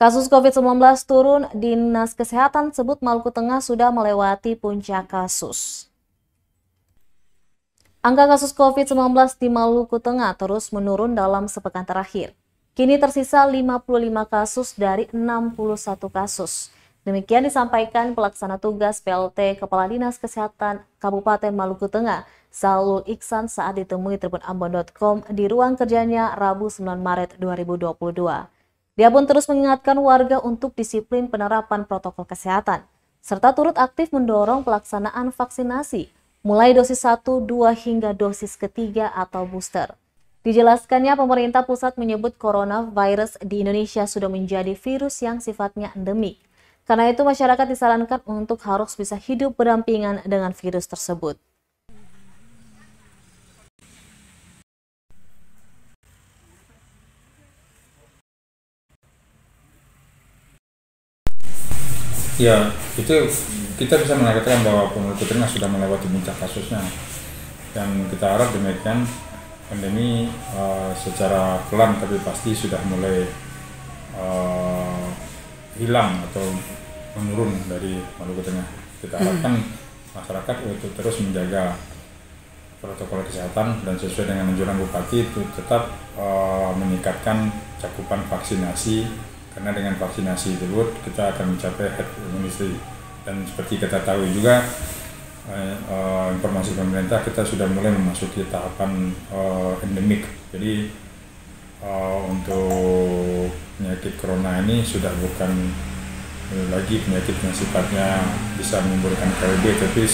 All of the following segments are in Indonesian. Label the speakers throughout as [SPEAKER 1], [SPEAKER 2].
[SPEAKER 1] Kasus COVID-19 turun, Dinas Kesehatan sebut Maluku Tengah sudah melewati puncak kasus. Angka kasus COVID-19 di Maluku Tengah terus menurun dalam sepekan terakhir. Kini tersisa 55 kasus dari 61 kasus. Demikian disampaikan pelaksana tugas PLT Kepala Dinas Kesehatan Kabupaten Maluku Tengah, Zalul Iksan saat ditemui tribunambon.com di ruang kerjanya Rabu 9 Maret 2022. Dia pun terus mengingatkan warga untuk disiplin penerapan protokol kesehatan, serta turut aktif mendorong pelaksanaan vaksinasi, mulai dosis 1, 2, hingga dosis ketiga atau booster. Dijelaskannya, pemerintah pusat menyebut coronavirus di Indonesia sudah menjadi virus yang sifatnya endemik. Karena itu masyarakat disarankan untuk harus bisa hidup berdampingan dengan virus tersebut.
[SPEAKER 2] Ya, itu kita bisa mengatakan bahwa Maluku Tengah sudah melewati puncak kasusnya, dan kita harap demikian pandemi secara pelan tapi pasti sudah mulai hilang atau menurun dari Maluku Tengah. Kita harapkan masyarakat untuk terus menjaga protokol kesehatan dan sesuai dengan anjuran Bupati itu tetap meningkatkan cakupan vaksinasi. Karena dengan vaksinasi tersebut kita akan mencapai herd immunity, dan seperti kita tahu juga informasi pemerintah, kita sudah mulai memasuki tahapan endemik. Jadi untuk penyakit corona ini sudah bukan lagi penyakit yang sifatnya bisa menimbulkan KWB, tapi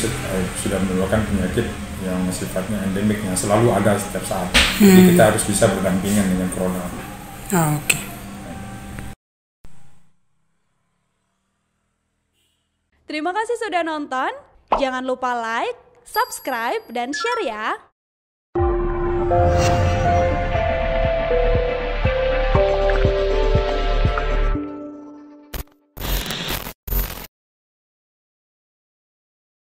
[SPEAKER 2] sudah merupakan penyakit yang sifatnya endemik yang selalu ada setiap saat. Jadi kita harus bisa berdampingan dengan corona.
[SPEAKER 3] Oke.
[SPEAKER 4] Terima kasih sudah nonton. Jangan lupa like, subscribe, dan share ya.